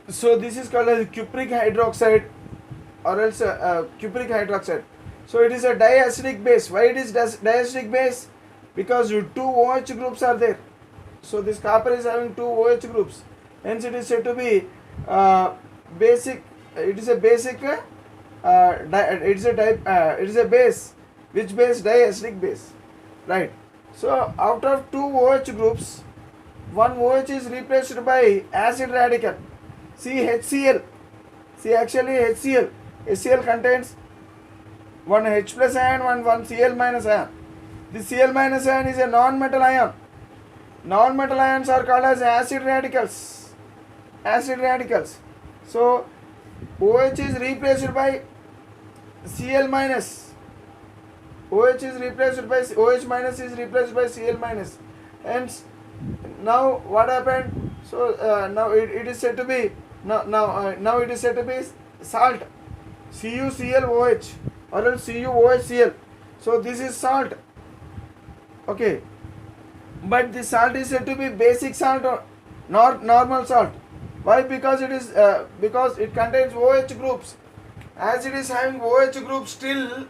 So this is called as cupric hydroxide, or else cupric hydroxide. So it is a diacidic base. Why it is diacidic base? Because two OH groups are there. So this copper is having two OH groups. Hence it is said to be basic. It is a basic. It is a base. Which base? Diacidic base. Right. So out of two OH groups, one OH is replaced by acid radical. See HCl. See actually HCl. HCl contains one H plus ion, one Cl minus ion. This Cl minus ion is a non-metal ion. Non-metal ions are called as acid radicals. Acid radicals. So OH is replaced by Cl minus. OH is replaced by OH minus is replaced by Cl minus. Hence, now what happened? So now it is said to be now it is said to be salt. CuClOH or else CuOHCl. So this is salt. Okay, but this salt is said to be basic salt or not normal salt. Why? Because it is because it contains OH groups. As it is having OH group, still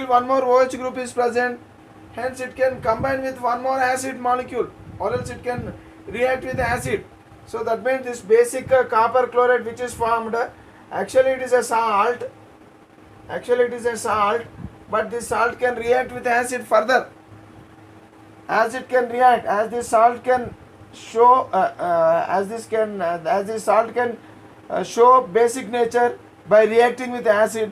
one more OH group is present. Hence it can combine with one more acid molecule, or else it can react with acid. So that means this basic copper chloride which is formed, actually it is a salt. Actually it is a salt, but this salt can react with acid further. As it can react, as this salt can show, as this salt can show basic nature by reacting with acid.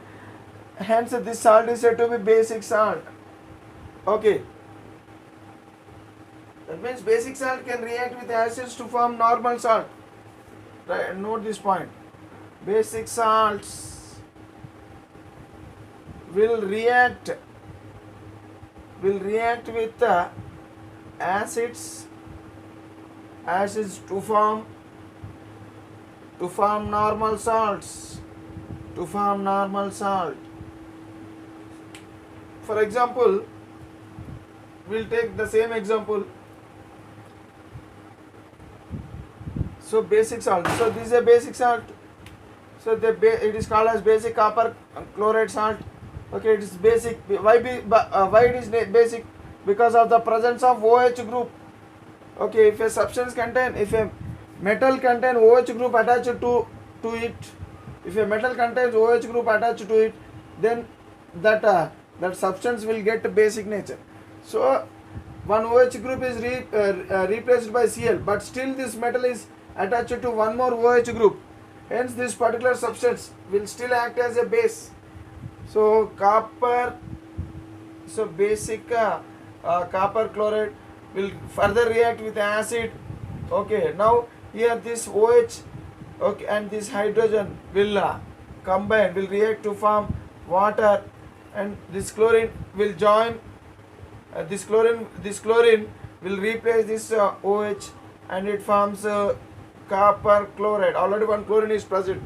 Hence this salt is said to be basic salt. Okay. That means basic salt can react with acids to form normal salt. Right, note this point. Basic salts will react with acids to form normal salts. To form normal salt. For example, we'll take the same example. So basic salt. So this is a basic salt. So it is called as basic copper chloride salt. Okay, it is basic. Why it is basic? Because of the presence of OH group. Okay, if a metal contain OH group attached to it, if a metal contains OH group attached to it, then that substance will get basic nature. So one OH group is replaced by Cl, but still this metal is attached to one more OH group. Hence this particular substance will still act as a base. So basic copper chloride will further react with acid. Okay, now here this OH, okay, and this hydrogen will combine, will react to form water, and this chlorine will join. This chlorine will replace this OH, and it forms copper chloride. Already one chlorine is present.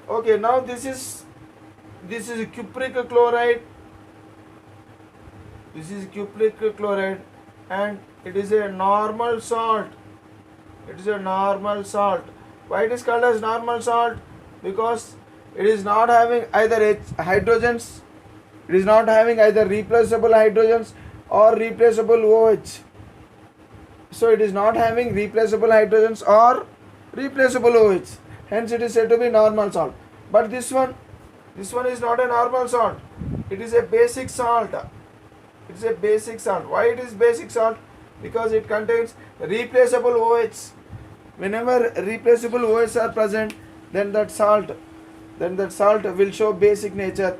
Okay, now this is cupric chloride. This is cupric chloride, and it is a normal salt. It is a normal salt. Why it is called as normal salt? Because it is not having either hydrogens. It is not having either replaceable hydrogens or replaceable OH. So it is not having replaceable hydrogens or replaceable OH. Hence it is said to be normal salt. But this one is not a normal salt. It is a basic salt. It is a basic salt. Why it is basic salt? Because it contains replaceable OH. Whenever replaceable OH are present, then that salt will show basic nature.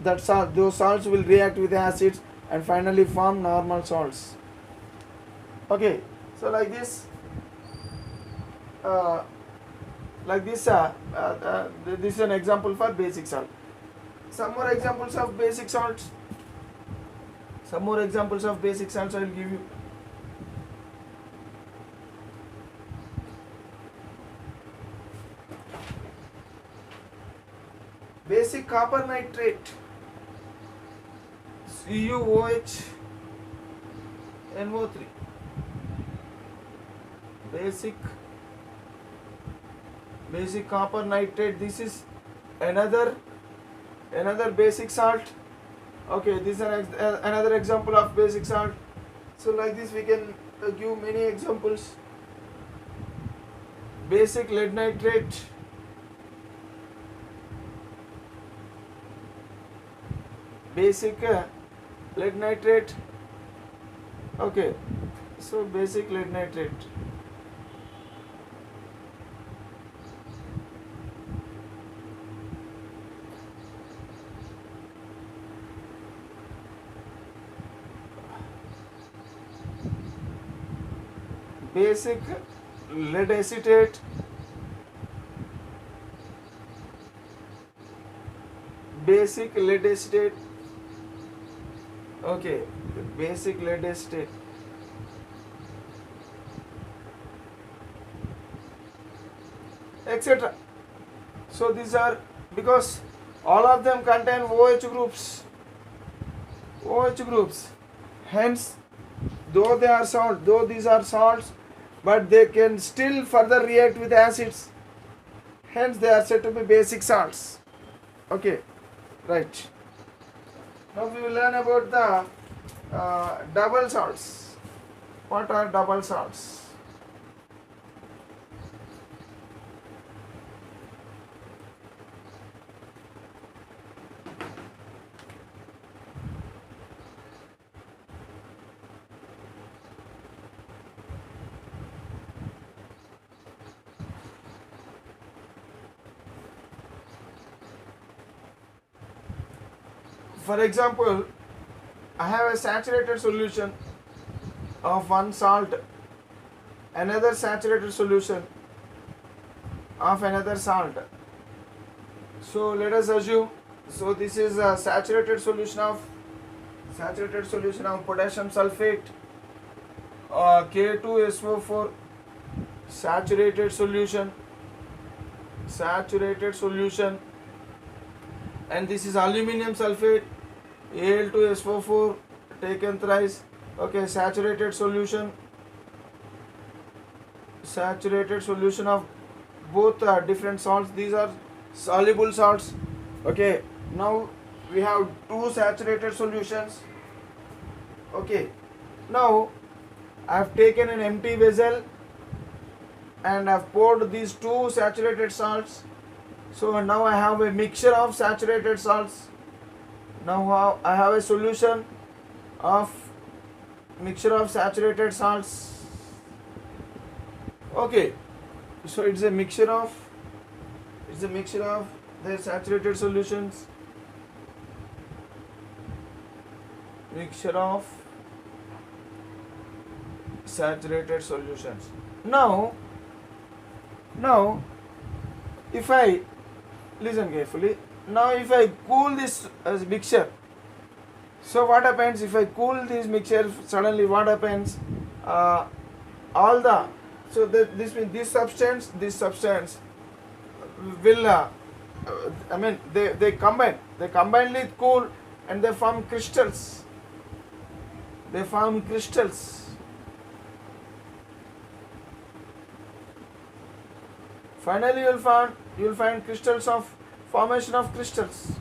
Those salts will react with acids and finally form normal salts. Okay, so like this this is an example for basic salt. Some more examples of basic salts I will give you. Basic copper nitrate, CuOH NO3. Basic basic copper nitrate. This is another basic salt. Okay, this is another example of basic salt. So like this we can give many examples. Basic lead nitrate, basic lead nitrate. Okay, so basic lead nitrate. Basic lead acetate, basic lead acetate. Okay, basic lead acetate. Etc. So these are, because all of them contain OH groups. OH groups. Hence, though these are salts, but they can still further react with acids. Hence, they are said to be basic salts. Okay, right. Now we will learn about the double salts. What are double salts? For example, I have a saturated solution of one salt, another saturated solution of another salt. So let us assume, so this is a saturated solution of potassium sulfate, K2SO4, saturated solution, and this is aluminum sulfate, Al2SO4 taken thrice. Okay, saturated solution of both different salts. These are soluble salts. Okay, now we have two saturated solutions. Okay, now I have taken an empty vessel and I have poured these two saturated salts. So now I have a mixture of saturated salts. Now I have a solution of mixture of saturated salts. Okay, so it's a mixture of the saturated solutions. Mixture of saturated solutions. Now if I listen carefully. Now if I cool this mixture, so what happens if I cool this mixture? Suddenly what happens? This substance will they combinedly cool and they form crystals. Finally you will find crystals of formation of crystals.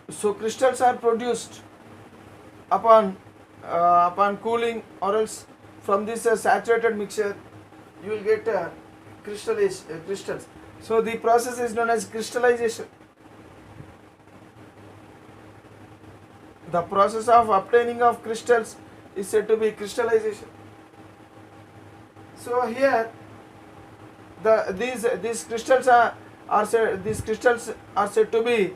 So crystals are produced upon cooling, or else from this saturated mixture you will get crystals. So the process is known as crystallization. The process of obtaining of crystals is said to be crystallization. So here these crystals are said to be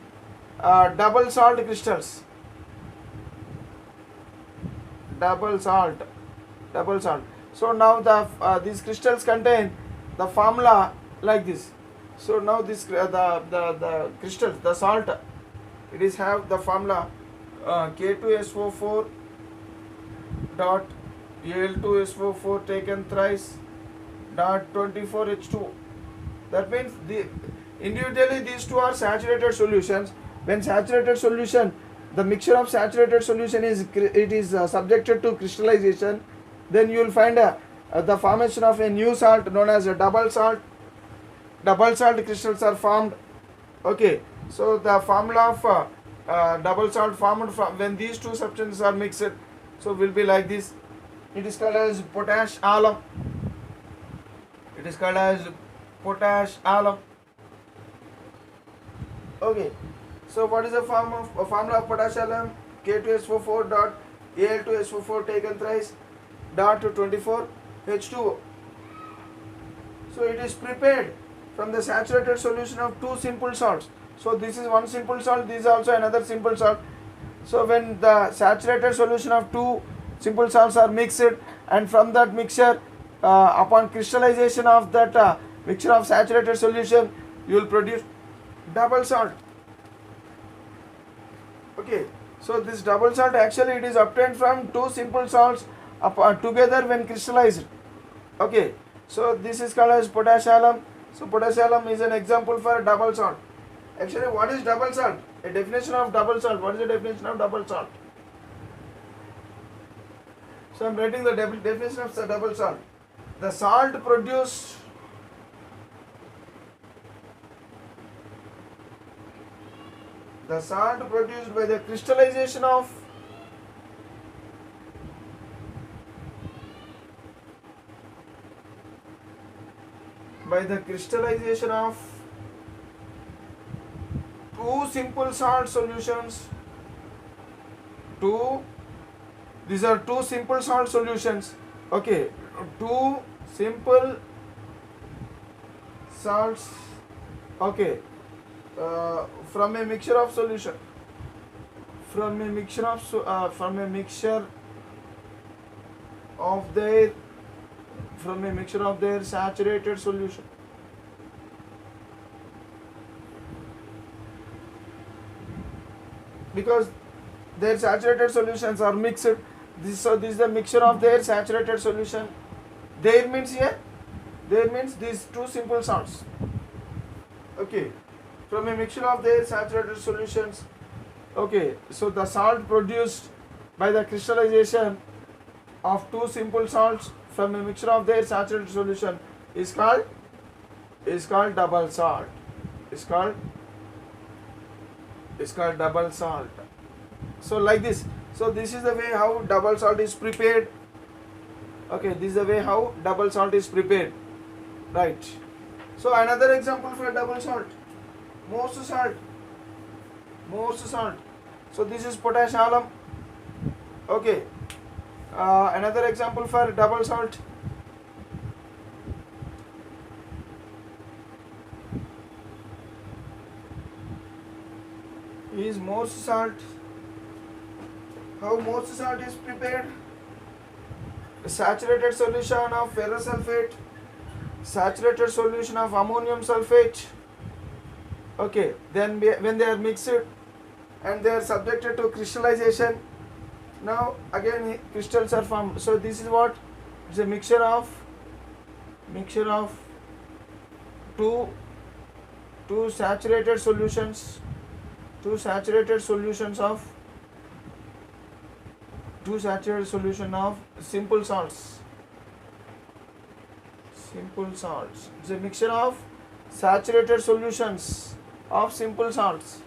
double salt crystals. Double salt. So now these crystals contain the formula like this. So now this the crystals, the salt, it is have the formula K2SO4 dot Al2SO4 taken thrice dot 24H2. That means individually these two are saturated solutions. When saturated solution, the mixture of saturated solution is subjected to crystallization. then you will find the formation of a new salt known as a double salt. Double salt crystals are formed. Okay, so the formula of double salt formed from when these two substances are mixed, so will be like this. It is called as potash alum. It is called as potash alum. Okay, so what is the formula of potash alum? K2SO4 dot Al2SO4 taken thrice dot 24 H2O. So it is prepared from the saturated solution of two simple salts. So this is one simple salt, this is also another simple salt. So when the saturated solution of two simple salts are mixed, and from that mixture, upon crystallization of that mixture of saturated solution, you will produce double salt. Okay, so this double salt actually it is obtained from two simple salts together when crystallized. Okay, so this is called as potash alum. So potash alum is an example for double salt. Actually, what is double salt? A definition of double salt. What is the definition of double salt? So I am writing the definition of double salt. The salt produced by the crystallization of two simple salt solutions. These are two simple salt solutions. Okay, two simple salts. Okay, from a mixture of solution. From a mixture of their saturated solution. Because their saturated solutions are mixed. This is the mixture of their saturated solution. There means these two simple salts. Okay, from a mixture of their saturated solutions. Okay, so the salt produced by the crystallization of two simple salts from a mixture of their saturated solution is called double salt. Is called double salt. So like this. So this is the way how double salt is prepared. Okay, this is the way how double salt is prepared. Right. So another example for double salt. Morse salt. So this is potash alum. Okay. Another example for double salt. Is Morse salt. How Morse salt is prepared? A saturated solution of ferrous sulfate, saturated solution of ammonium sulfate. Okay, then when they are mixed and they are subjected to crystallization, now again crystals are formed. So this is what? It's a mixture of two saturated solutions. Two saturated solution of simple salts. It's a mixture of saturated solutions of simple salts.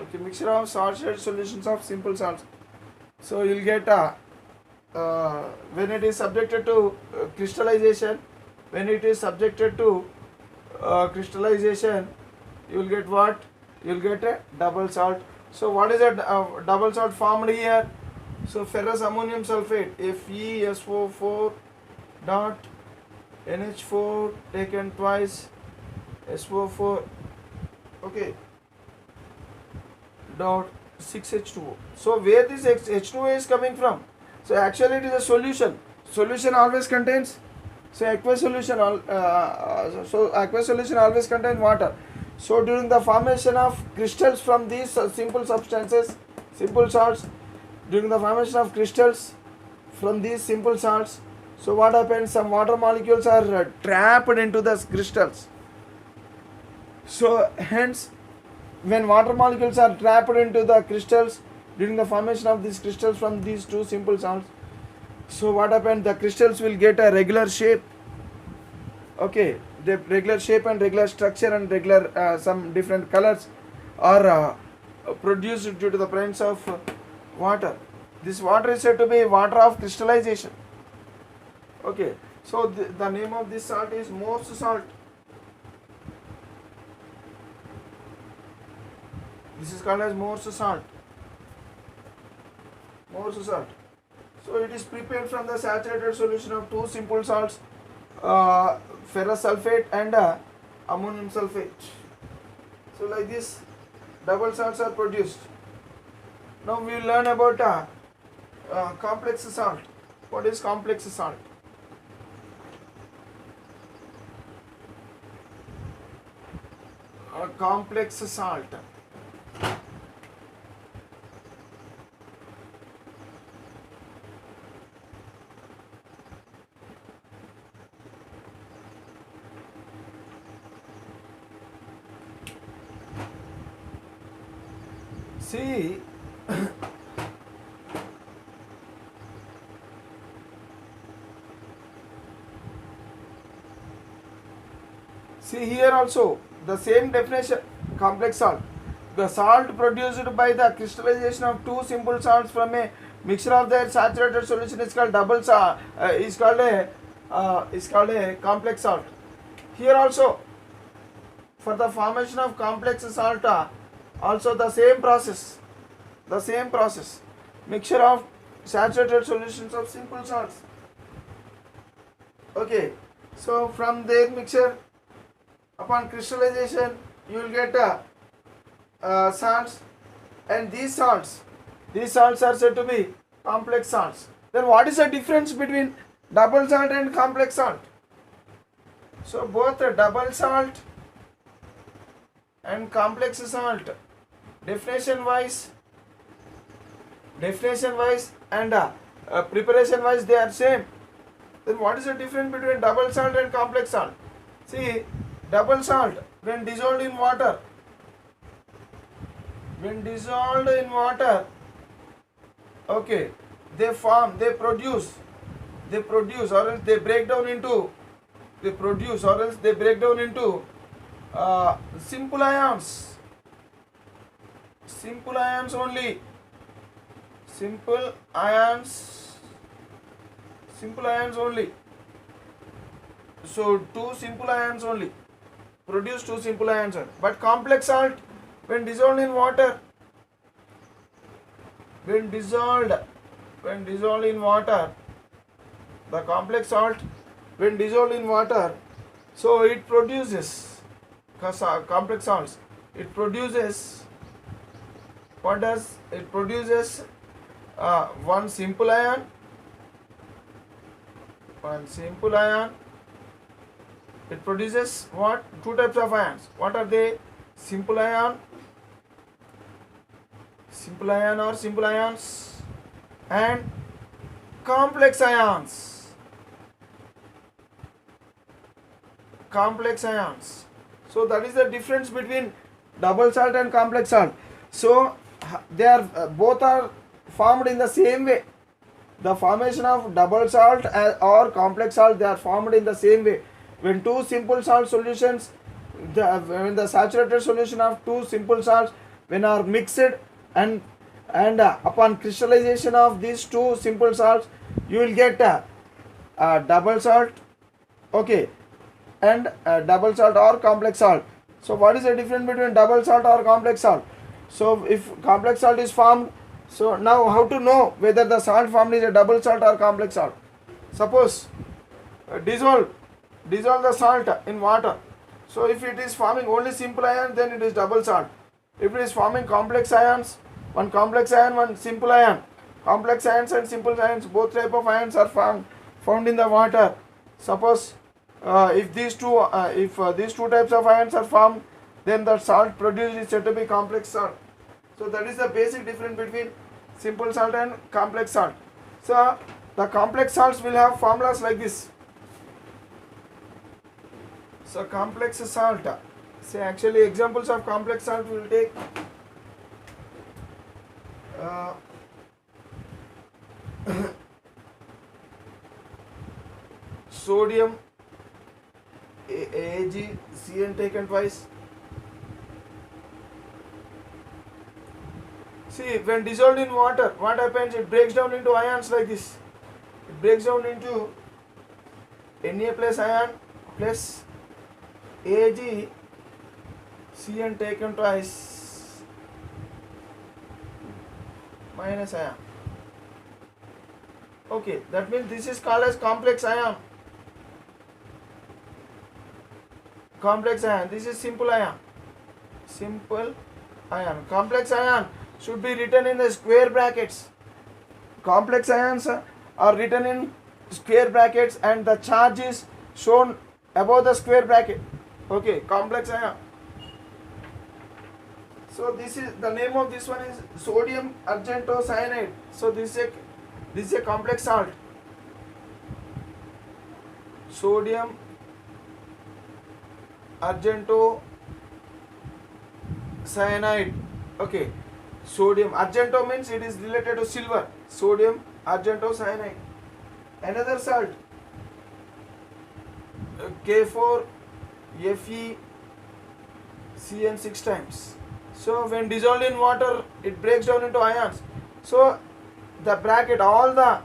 Okay, mixture of saturated solutions of simple salts. So you'll get when it is subjected to crystallization. When it is subjected to crystallization, you will get what? You will get a double salt. So what is a double salt formed here? So ferrous ammonium sulfate, FeSO4 dot NH4 taken twice, SO4, okay, dot 6H2O. So where this H2O is coming from? So actually it is a solution. Solution always contains, so aqueous solution always contains water. So during the formation of crystals from these simple substances, simple salts, during the formation of crystals from these simple salts, so what happens? Some water molecules are trapped into the crystals. So hence, when water molecules are trapped into the crystals during the formation of these crystals from these two simple salts, So what happened? The crystals will get a regular shape. Okay, the regular shape and regular structure and regular some different colors are produced due to the presence of water. This water is said to be water of crystallization. Okay, so the name of this salt is Morse salt. This is called as Morse salt. Morse salt. So it is prepared from the saturated solution of two simple salts, ferrous sulfate and ammonium sulfate. So like this, double salts are produced. Now we will learn about complex salt. What is complex salt? A complex salt. See, see here also the same definition, complex salt. The salt produced by the crystallization of two simple salts from a mixture of their saturated solution is called double salt. Is called a complex salt. Here also, for the formation of complex salt, also the same process. Mixture of saturated solutions of simple salts. Okay, so from their mixture, upon crystallization, you will get salts, and these salts are said to be complex salts. Then what is the difference between double salt and complex salt? So both the double salt and complex salt, definition wise and preparation wise, they are same. Then what is the difference between double salt and complex salt? See, double salt, when dissolved in water, okay, they produce or else they break down into simple ions only. Simple ions only. So two simple ions only. Produce two simple ions only. But complex salt, when dissolved in water, the complex salt, when dissolved in water, so it produces complex salts. It produces, what does it produces? One simple ion. It produces what? Two types of ions. What are they? Simple ion or simple ions, and complex ions. So that is the difference between double salt and complex salt. So they are both are formed in the same way. The formation of double salt or complex salt, they are formed in the same way. When two simple salt solutions, when the saturated solution of two simple salts, when are mixed and upon crystallization of these two simple salts, you will get double salt, okay, and double salt or complex salt. So what is the difference between double salt or complex salt? So if complex salt is formed, so now how to know whether the salt formed is a double salt or complex salt? Suppose dissolve the salt in water. So if it is forming only simple ion, then it is double salt. If it is forming complex ions, one complex ion, one simple ion, complex ions and simple ions, both type of ions are found in the water. Suppose if these two types of ions are formed, then the salt produced is said to be complex salt. So that is the basic difference between simple salt and complex salt. So the complex salts will have formulas like this. So complex salt, say actually examples of complex salt we will take sodium AgCN taken twice. See, when dissolved in water, what happens? It breaks down into ions like this. It breaks down into Na plus ion plus AgCN taken twice minus ion. Okay, that means this is called as complex ion. Complex ion. This is simple ion. Simple ion. Complex ion should be written in the square brackets. Complex ions are written in square brackets and the charge is shown above the square bracket. Okay, complex ion. So this is the name of this one is sodium argentocyanide. So this is a complex salt. Sodium argentocyanide. Okay, sodium argento means it is related to silver. Sodium argentocyanide. Another salt K4FeCN 6 times. So when dissolved in water, it breaks down into ions. So the bracket, all the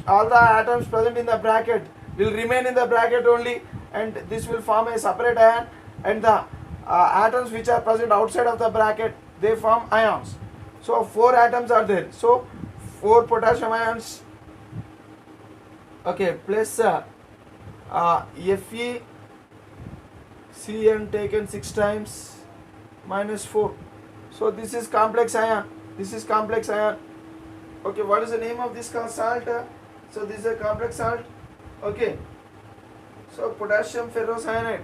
atoms present in the bracket will remain in the bracket only, and this will form a separate ion, and the atoms which are present outside of the bracket, they form ions. So 4 atoms are there. So 4 potassium ions. Okay, plus FeCN taken 6 times minus 4. So this is complex ion. This is complex ion. Okay, what is the name of this salt? So this is a complex salt. Okay. So potassium ferrocyanide.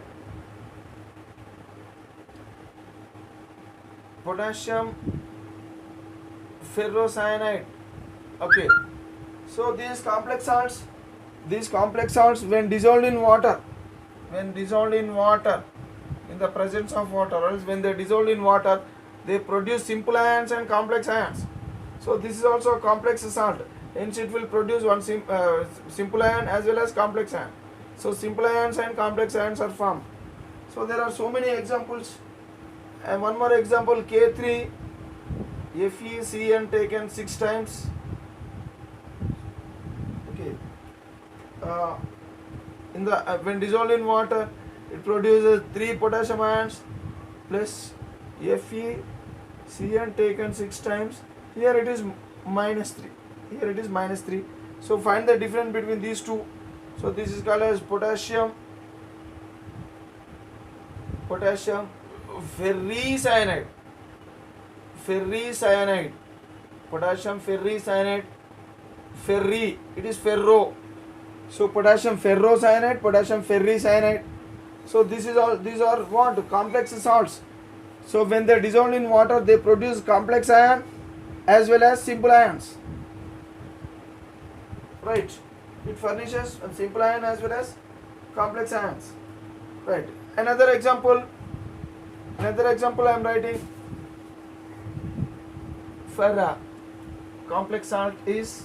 Potassium ferrocyanide. Okay. So these complex salts when dissolved in water, in the presence of water, or else when they dissolve in water, they produce simple ions and complex ions. So this is also a complex salt. Hence it will produce one simple ion as well as complex ion. So simple ions and complex ions are formed. So there are so many examples. And one more example, K3FeCN taken 6 times. Okay. When dissolved in water, it produces 3 potassium ions plus FeCN taken 6 times. Here it is minus 3. Here it is minus 3. So find the difference between these two. So this is called as potassium ferricyanide. Potassium ferricyanide. Ferri, it is ferro. So potassium ferrocyanide, potassium ferricyanide. So these are what? Complex salts. So when they dissolve in water, they produce complex ion as well as simple ions. Right. It furnishes a simple ion as well as complex ions. Right. Another example I am writing for a complex salt is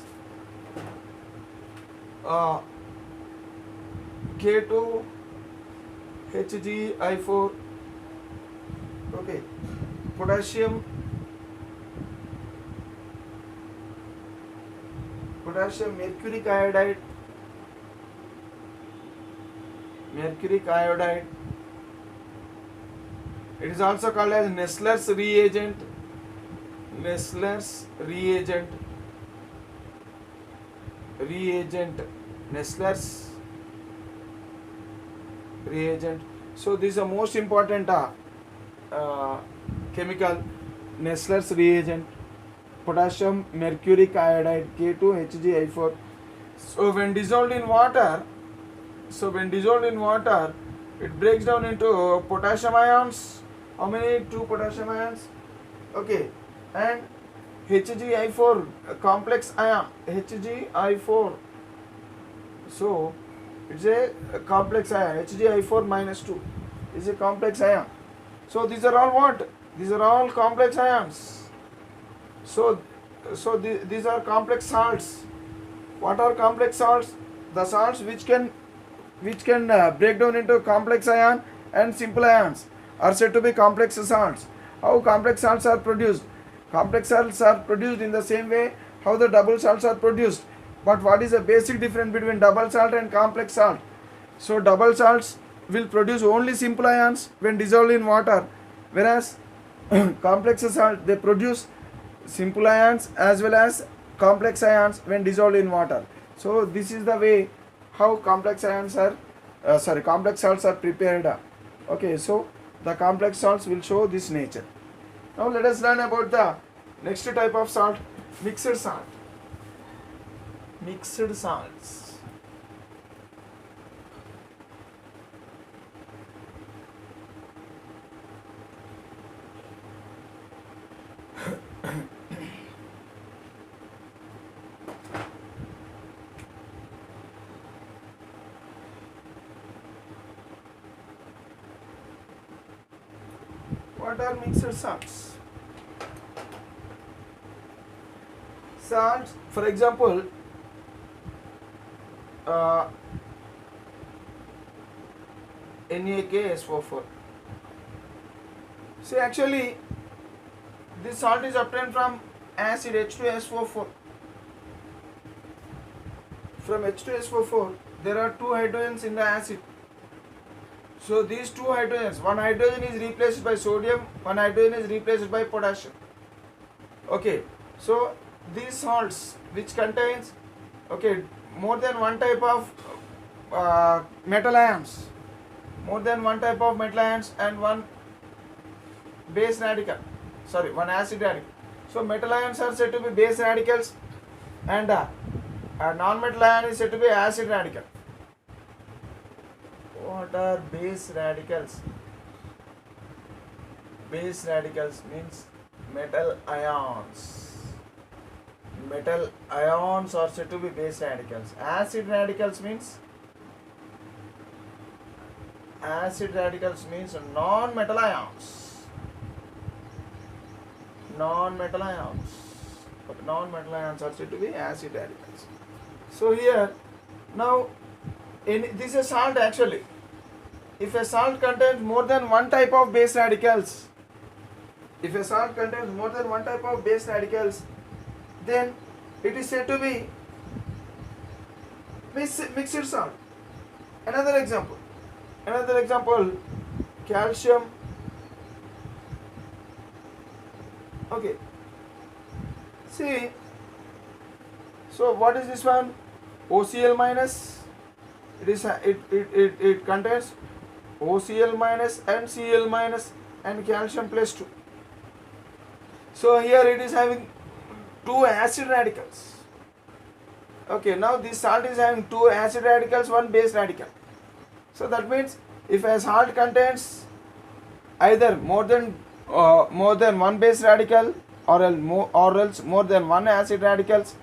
K2HgI4. Okay. Potassium mercuric iodide. It is also called as Nessler's reagent. Nessler's reagent. So this is the most important chemical, Nessler's reagent. Potassium mercuric iodide, K2HgI4. So when dissolved in water, it breaks down into potassium ions. How many? 2 potassium ions. Okay, and HgI4 complex ion, HgI4. So it's a complex ion. HgI4 minus 2 is a complex ion. So these are all what? These are all complex ions. So these are complex salts. What are complex salts? The salts which can which can break down into complex ion and simple ions are said to be complex salts. How complex salts are produced? Complex salts are produced in the same way how the double salts are produced. But what is the basic difference between double salt and complex salt? So double salts will produce only simple ions when dissolved in water, whereas complex salt they produce simple ions as well as complex ions when dissolved in water. So this is the way how complex ions are complex salts are prepared. Okay, so the complex salts will show this nature. Now let us learn about the next type of salt, mixed salt. Mixed salts. What are mixed salts? Salts, for example, NaKSO4. See, actually, this salt is obtained from acid H2SO4. From H2SO4, there are two hydrogens in the acid. So these two hydrogens, one hydrogen is replaced by sodium, one hydrogen is replaced by potassium. Okay, so these salts which contains more than one type of metal ions, and one base radical, one acid radical. So metal ions are said to be base radicals, and a non-metal ion is said to be acid radical. What are base radicals? Base radicals means metal ions. Metal ions are said to be base radicals. Acid radicals means non-metal ions. Non-metal ions. Okay, non-metal ions are said to be acid radicals. So here, now, this is a salt actually. If a salt contains more than one type of base radicals, then it is said to be mixed salt. Another example, calcium. Okay. See, so what is this one? OCl minus. It contains OCl minus and Cl minus and calcium plus 2. So here it is having two acid radicals. Okay, now this salt is having two acid radicals, one base radical. So that means if a salt contains either more than one base radical or else more than one acid radicals,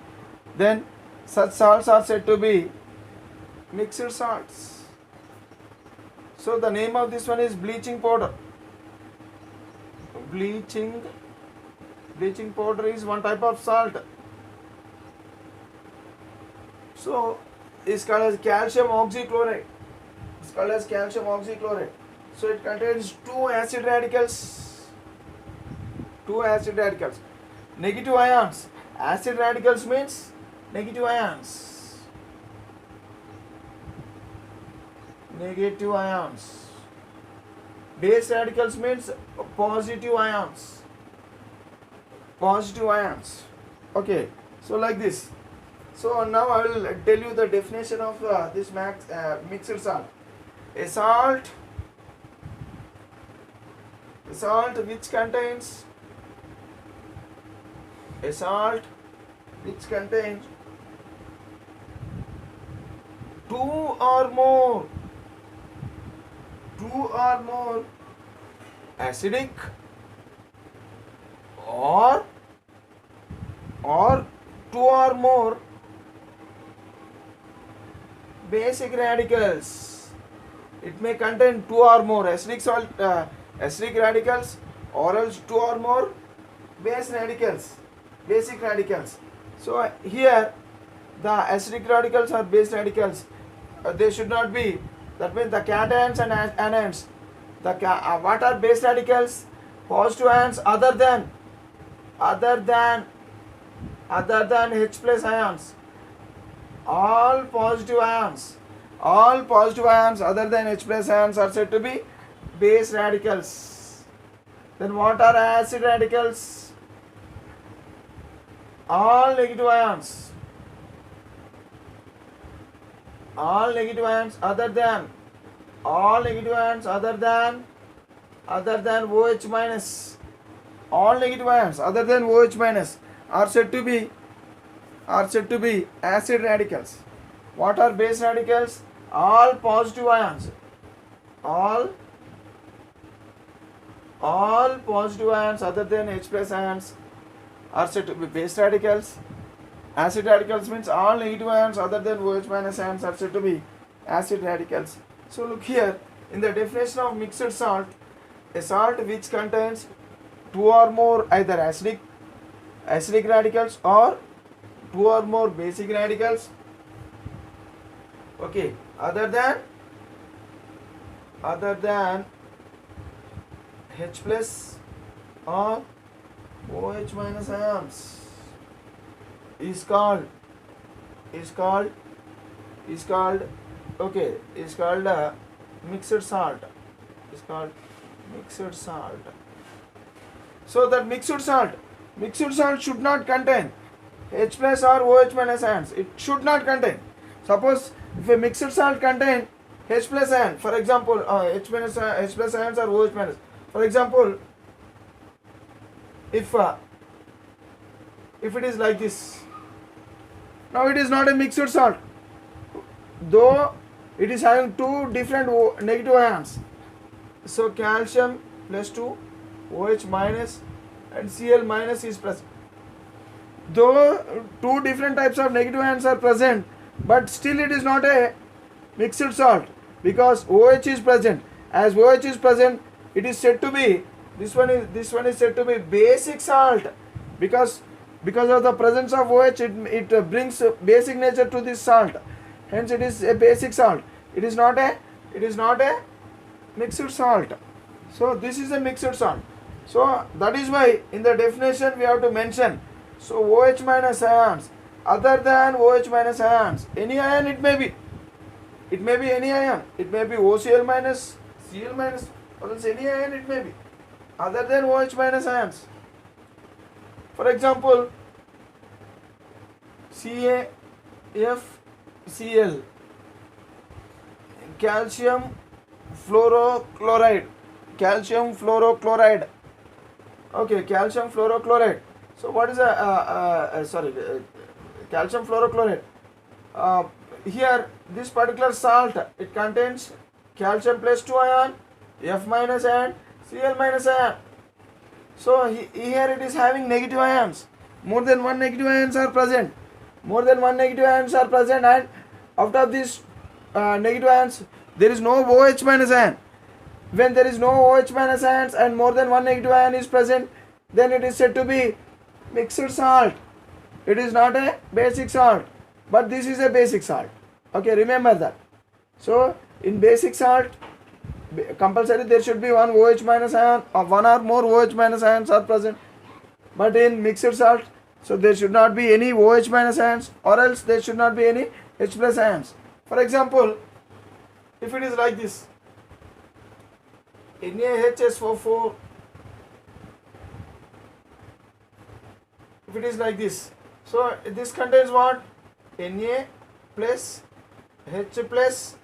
then such salts are said to be mixed salts. So the name of this one is bleaching powder. Bleaching powder is one type of salt. So it's called as calcium oxychloride. So it contains two acid radicals. Negative ions. Acid radicals means negative ions. Base radicals means positive ions. Okay, so like this. So now I will tell you the definition of this mixed salt. A salt which contains two or more acidic or two or more basic radicals. It may contain two or more acidic radicals or else two or more basic radicals. So here the acidic radicals or base radicals they should not be. That means the cations and anions. What are base radicals? Positive ions other than H plus ions. All positive ions other than H plus ions are said to be base radicals. Then what are acid radicals? All negative ions other than OH minus. All negative ions other than OH minus are said to be acid radicals. What are base radicals? All positive ions. All positive ions other than H plus ions are said to be base radicals. Acid radicals means all negative ions other than OH minus ions are said to be acid radicals. So look here, in the definition of mixed salt, a salt which contains two or more either acidic radicals or two or more basic radicals, okay, other than H plus or OH minus ions is called mixed salt. So that mixed salt should not contain H plus or OH minus ions. It should not contain. Suppose if a mixed salt contain H plus ion, for example, H plus ions or OH minus. For example, if it is like this, now it is not a mixed salt, though it is having two different negative ions. So calcium plus 2, OH minus and Cl minus is present. Though two different types of negative ions are present, but still it is not a mixed salt because OH is present. As OH is present, it is said to be, this one is said to be basic salt because of the presence of OH, it brings basic nature to this salt. Hence it is a basic salt. It is not a mixed salt. So this is a mixed salt. So that is why in the definition we have to mention. So OH minus ions other than OH minus ions, any ion it may be. It may be any ion. It may be OCl minus, Cl minus, or else any ion it may be other than OH minus ions. For example, CaFCl, calcium fluorochloride. Okay, calcium fluorochloride. So what is calcium fluorochloride? Here this particular salt, it contains calcium plus 2 ion, F minus and Cl minus ion. So here it is having negative ions. More than one negative ions are present. And out of these negative ions, there is no OH minus ion. When there is no OH minus ions and more than one negative ion is present, then it is said to be mixed salt. It is not a basic salt, but this is a basic salt. Okay, remember that. So in basic salt, compulsory there should be one OH minus ion or one or more OH minus ions are present. But in mixed salt, so there should not be any OH minus ions, or else there should not be any H plus ions. For example, if it is like this, NaHSO4, if it is like this, so this contains what? Na plus H plus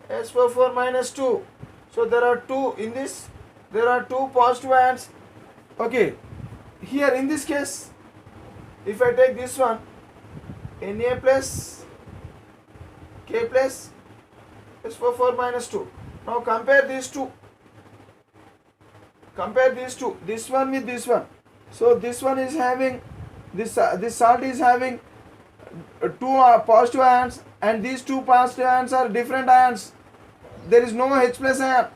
SO4 minus 2. So there are two in this, there are two positive ions. Okay, here in this case, if I take this one, Na plus K plus SO4 minus 2. Now compare these two. This one with this one. So this one is having this salt is having two positive ions, and these two positive ions are different ions. There is no H plus ion.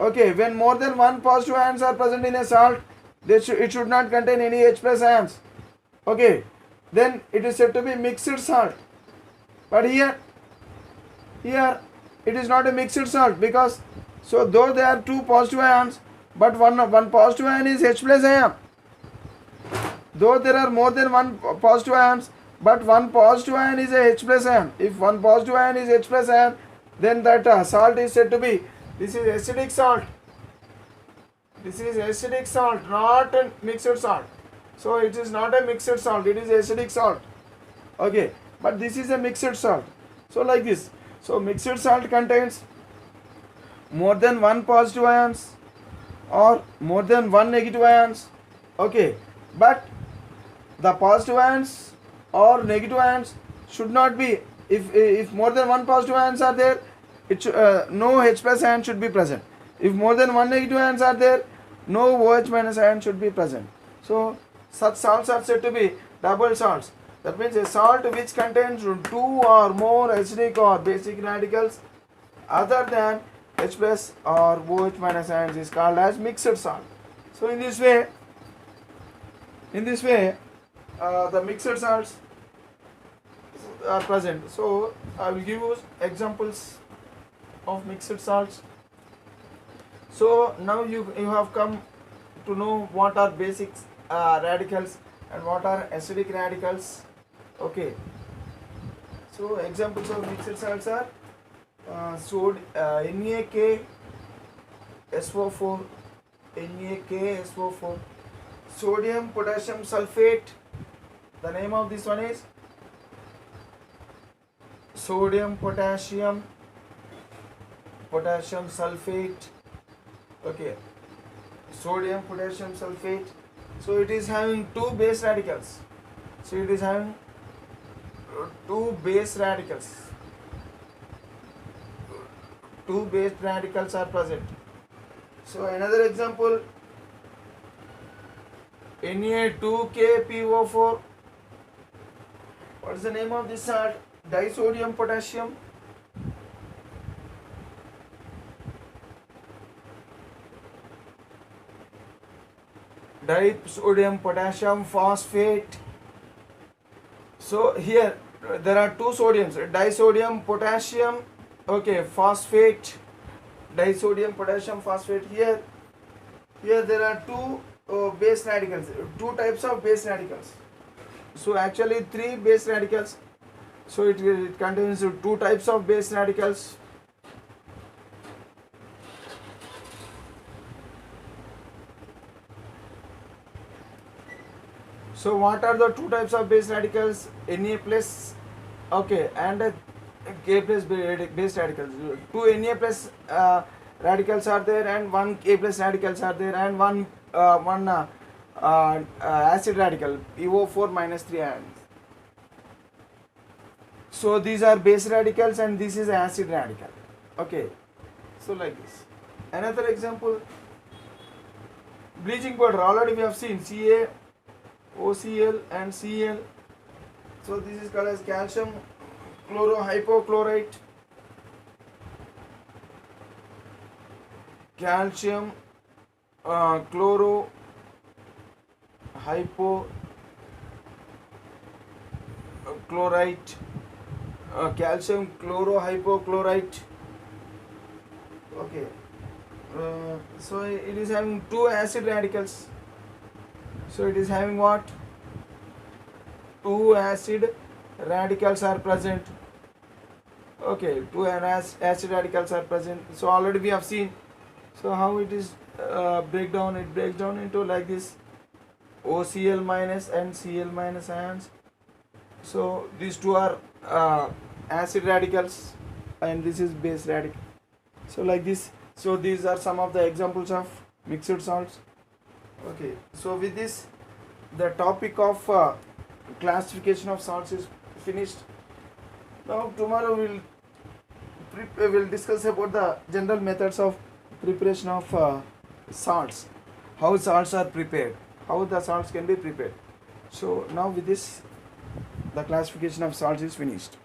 Okay, when more than one positive ions are present in a salt, it should not contain any H plus ions. Okay, then it is said to be mixed salt. But here Here it is not a mixed salt, because so though there are two positive ions, but one positive ion is H plus ion. Though there are more than one positive ions, but one positive ion is a H plus ion. If one positive ion is H plus ion, then that salt is said to be, this is acidic salt. This is acidic salt, not a mixed salt. So it is not a mixed salt, it is acidic salt. Okay, but this is a mixed salt. So like this. So mixed salt contains more than one positive ions or more than one negative ions. Okay, but the positive ions or negative ions should not be, if more than one positive ions are there, no H plus ion should be present. If more than one negative ions are there, no OH minus ion should be present. So such salts are said to be double salts. That means a salt which contains two or more acidic or basic radicals other than H plus or OH minus ions is called as mixed salt. So in this way, the mixed salts are present. So I will give you examples of mixed salts. So now you have come to know what are basic radicals and what are acidic radicals. Okay. So examples of mixed salts are NaK SO4, NaK SO4, sodium potassium sulfate. The name of this one is sodium potassium sulfate. Okay, sodium potassium sulfate. So it is having two base radicals. So it is having two base radicals. Two base radicals are present. So another example, Na2KPO4. What is the name of this salt? Disodium potassium. Disodium potassium phosphate. So here there are two sodiums, disodium potassium, okay, phosphate, disodium potassium phosphate. Here there are two base radicals, two types of base radicals. So actually three base radicals. So it contains two types of base radicals. So what are the two types of base radicals? Na plus, okay, and K plus base radicals. Two Na plus radicals are there, and one K plus radicals are there, and one acid radical, PO4 minus 3 ions. So these are base radicals and this is acid radical. Okay, so like this. Another example, bleaching powder. Already we have seen Ca, OCl and Cl. So this is called as calcium chlorohypochlorite. Calcium chlorohypochlorite. Calcium chlorohypochlorite. Okay. So it is having two acid radicals. So it is having what? Two acid radicals are present. Okay, two acid radicals are present. So already we have seen. So how it is break down? It breaks down into like this: OCl minus and Cl minus ions. So these two are acid radicals, and this is base radical. So like this. So these are some of the examples of mixed salts. Okay. So with this, the topic of classification of salts is finished. Now tomorrow we'll discuss about the general methods of preparation of salts, how salts are prepared, how the salts can be prepared. So now with this, the classification of salts is finished.